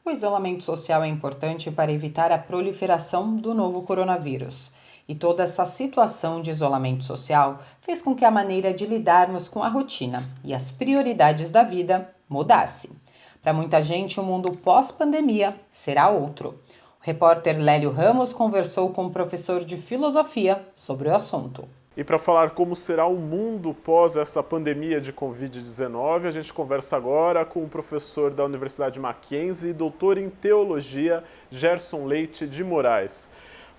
O isolamento social é importante para evitar a proliferação do novo coronavírus. E toda essa situação de isolamento social fez com que a maneira de lidarmos com a rotina e as prioridades da vida mudasse. Para muita gente, o mundo pós-pandemia será outro. O repórter Lélio Ramos conversou com o professor de filosofia sobre o assunto. E para falar como será o mundo pós essa pandemia de Covid-19, a gente conversa agora com o professor da Universidade Mackenzie e doutor em teologia, Gerson Leite de Moraes.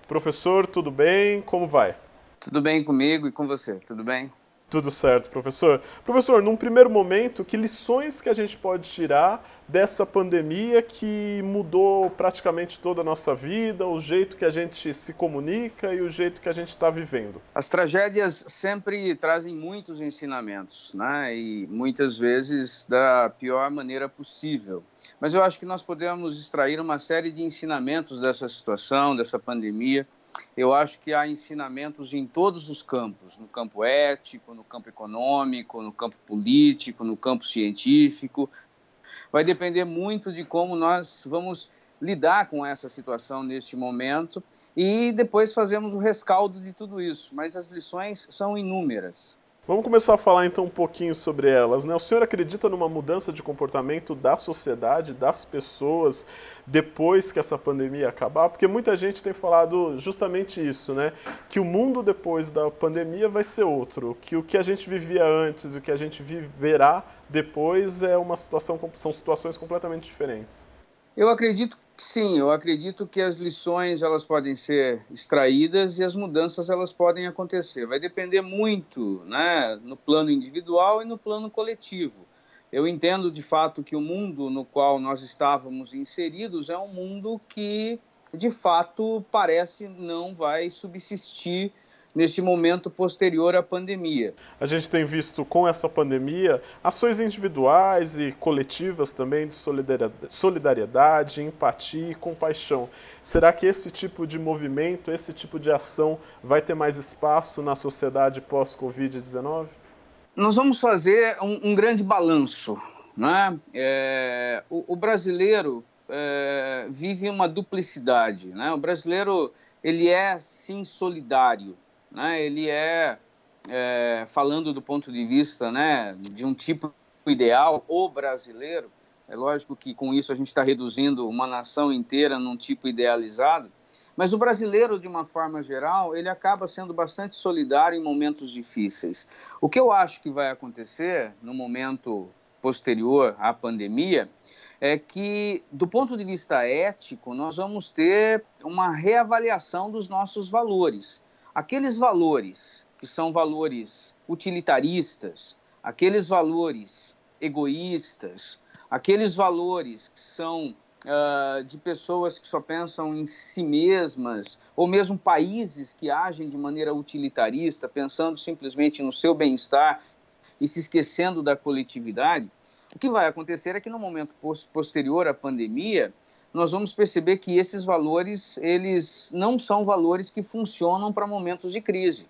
Professor, tudo bem? Como vai? Tudo bem comigo e com você, tudo bem? Tudo certo, professor. Professor, num primeiro momento, que lições que a gente pode tirar dessa pandemia que mudou praticamente toda a nossa vida, o jeito que a gente se comunica e o jeito que a gente está vivendo? As tragédias sempre trazem muitos ensinamentos, né? E muitas vezes da pior maneira possível. Mas eu acho que nós podemos extrair uma série de ensinamentos dessa situação, dessa pandemia. Eu acho que há ensinamentos em todos os campos, no campo ético, no campo econômico, no campo político, no campo científico. Vai depender muito de como nós vamos lidar com essa situação neste momento e depois fazemos o rescaldo de tudo isso. Mas as lições são inúmeras. Vamos começar a falar então um pouquinho sobre elas, né? O senhor acredita numa mudança de comportamento da sociedade, das pessoas, depois que essa pandemia acabar? Porque muita gente tem falado justamente isso, né? Que o mundo depois da pandemia vai ser outro, que o que a gente vivia antes e o que a gente viverá depois são situações completamente diferentes. Eu acredito que sim, eu acredito que as lições elas podem ser extraídas e as mudanças elas podem acontecer. Vai depender muito, né, no plano individual e no plano coletivo. Eu entendo de fato que o mundo no qual nós estávamos inseridos é um mundo que de fato parece não vai subsistir neste momento posterior à pandemia. A gente tem visto com essa pandemia ações individuais e coletivas também de solidariedade, empatia e compaixão. Será que esse tipo de movimento, esse tipo de ação vai ter mais espaço na sociedade pós-Covid-19? Nós vamos fazer um grande balanço, né? O brasileiro vive uma duplicidade, né? O brasileiro ele é sim solidário, né? Ele falando do ponto de vista, né, de um tipo ideal, o brasileiro. É lógico que com isso a gente está reduzindo uma nação inteira num tipo idealizado, mas o brasileiro, de uma forma geral, ele acaba sendo bastante solidário em momentos difíceis. O que eu acho que vai acontecer no momento posterior à pandemia é que, do ponto de vista ético, nós vamos ter uma reavaliação dos nossos valores. Aqueles valores que são valores utilitaristas, aqueles valores egoístas, aqueles valores que são de pessoas que só pensam em si mesmas, ou mesmo países que agem de maneira utilitarista, pensando simplesmente no seu bem-estar e se esquecendo da coletividade, o que vai acontecer é que no momento posterior à pandemia, nós vamos perceber que esses valores, eles não são valores que funcionam para momentos de crise.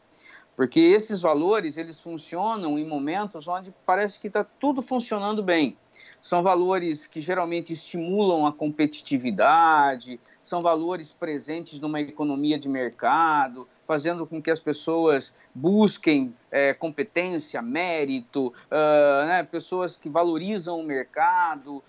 Porque esses valores, eles funcionam em momentos onde parece que está tudo funcionando bem. São valores que geralmente estimulam a competitividade, são valores presentes numa economia de mercado, fazendo com que as pessoas busquem competência, mérito, né, pessoas que valorizam o mercado.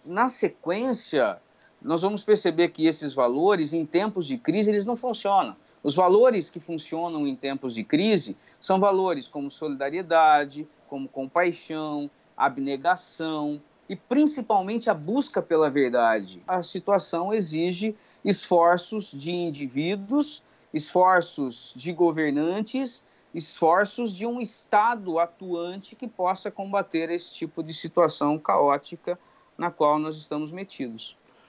Na sequência, nós vamos perceber que esses valores, em tempos de crise, eles não funcionam. Os valores que funcionam em tempos de crise são valores como solidariedade, como compaixão, abnegação e principalmente a busca pela verdade. A situação exige esforços de indivíduos, esforços de governantes, esforços de um Estado atuante que possa combater esse tipo de situação caótica na qual nós estamos metidos.